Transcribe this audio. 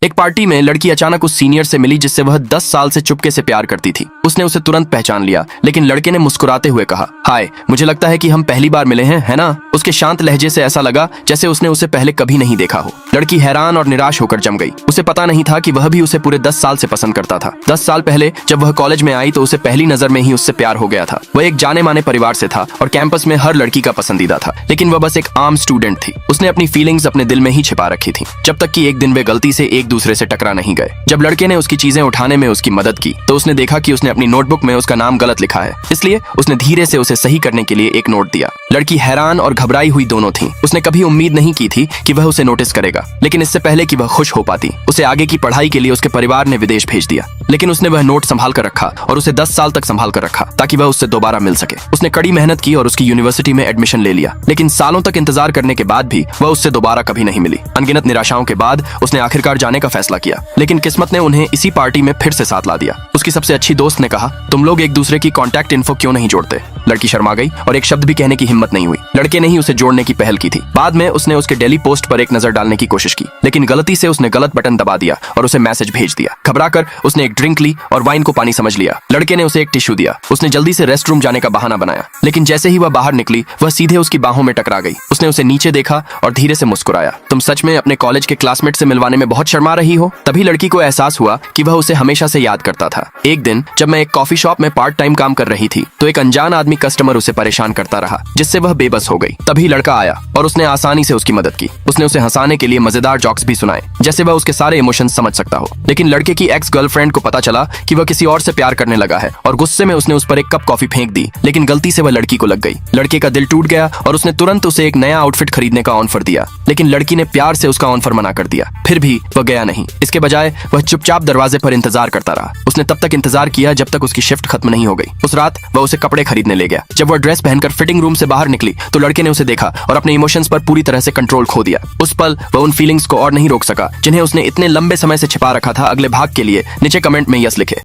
एक पार्टी में लड़की अचानक उस सीनियर से मिली जिससे वह 10 साल से चुपके से प्यार करती थी। उसने उसे तुरंत पहचान लिया, लेकिन लड़के ने मुस्कुराते हुए कहा, हाय, मुझे लगता है कि हम पहली बार मिले हैं, है ना? उसके शांत लहजे से ऐसा लगा जैसे उसने उसे पहले कभी नहीं देखा हो। लड़की हैरान और निराश होकर जम गई। उसे पता नहीं था कि वह भी उसे पूरे 10 साल से पसंद करता था। 10 साल पहले जब वह कॉलेज में आई तो उसे पहली नजर में ही उससे प्यार हो गया था। वह एक जाने माने परिवार से था और कैंपस में हर लड़की का पसंदीदा था, लेकिन वह बस एक आम स्टूडेंट थी। उसने अपनी फीलिंग्स अपने दिल में ही छिपा रखी थी, जब तक कि एक दिन वे गलती से एक दूसरे से टकरा नहीं गए। जब लड़के ने उसकी चीजें उठाने में उसकी मदद की तो उसने देखा कि उसने अपनी नोटबुक में उसका नाम गलत लिखा है, इसलिए उसने धीरे से उसे सही करने के लिए एक नोट दिया। लड़की हैरान और घबराई हुई दोनों थी। उसने कभी उम्मीद नहीं की थी कि वह उसे नोटिस करेगा, लेकिन इससे पहले कि वह खुश हो पाती, उसे आगे की पढ़ाई के लिए उसके परिवार ने विदेश भेज दिया। लेकिन उसने वह नोट संभाल कर रखा और उसे 10 साल तक संभाल कर रखा ताकि वह उससे दोबारा मिल सके। उसने कड़ी मेहनत की और उसकी यूनिवर्सिटी में एडमिशन ले लिया, लेकिन सालों तक इंतजार करने के बाद भी वह उससे दोबारा कभी नहीं मिली। अनगिनत निराशाओं के बाद उसने आखिरकार जाने का फैसला किया, लेकिन किस्मत ने उन्हें इसी पार्टी में फिर से साथ ला दिया। उसकी सबसे अच्छी दोस्त ने कहा, तुम लोग एक दूसरे की कॉन्टैक्ट इन्फो क्यों नहीं जोड़ते? लड़की शर्मा गई और एक शब्द भी कहने की हिम्मत नहीं हुई। लड़के ने ही उसे जोड़ने की पहल की थी। बाद में उसने उसके डेली पोस्ट पर एक नजर डालने की कोशिश की, लेकिन गलती से उसने गलत बटन दबा दिया और उसे मैसेज भेज दिया। घबराकर उसने एक ड्रिंक ली और वाइन को पानी समझ लिया। लड़के ने उसे एक टिश्यू दिया। उसने जल्दी से रेस्ट रूम जाने का बहाना बनाया, लेकिन जैसे ही वह बाहर निकली वह सीधे उसकी बाहों में टकरा गई। उसने उसे नीचे देखा और धीरे से मुस्कुराया। तुम सच में अपने कॉलेज के क्लासमेट से मिलवाने में बहुत शर्मा रही हो? तभी लड़की को एहसास हुआ कि वह उसे हमेशा से याद करता था। एक दिन जब मैं एक कॉफी शॉप में पार्ट टाइम काम कर रही थी तो एक अनजान आदमी कस्टमर उसे परेशान करता रहा, जिससे वह बेबस हो गई। तभी लड़का आया और उसने आसानी से उसकी मदद की। उसने उसे हंसाने के लिए मजेदार जोक्स भी सुनाए, जैसे वह उसके सारे इमोशंस समझ सकता हो। लेकिन लड़के की एक्स गर्लफ्रेंड को पता चला कि वह किसी और से प्यार करने लगा है और गुस्से में उसने उस पर एक कप कॉफी फेंक दी, लेकिन गलती से वह लड़की को लग गई। लड़के का दिल टूट गया और उसने तुरंत उसे एक नया आउटफिट खरीदने का ऑफर दिया, लेकिन लड़की ने प्यार से उसका ऑफर मना कर दिया। फिर भी वह गया नहीं। इसके बजाय वह चुपचाप दरवाजे पर इंतजार करता रहा। उसने तब तक इंतजार किया जब तक उसकी शिफ्ट खत्म नहीं हो गई। उस रात वह उसे कपड़े खरीदने ले गया। जब वह ड्रेस पहनकर फिटिंग रूम से बाहर निकली तो लड़के ने उसे देखा और अपने इमोशंस पर पूरी तरह से कंट्रोल खो दिया। उस पल वह उन फीलिंग्स को और नहीं रोक सका जिन्हें उसने इतने लंबे समय से छिपा रखा था। अगले भाग के लिए नीचे कमेंट में यस लिखे।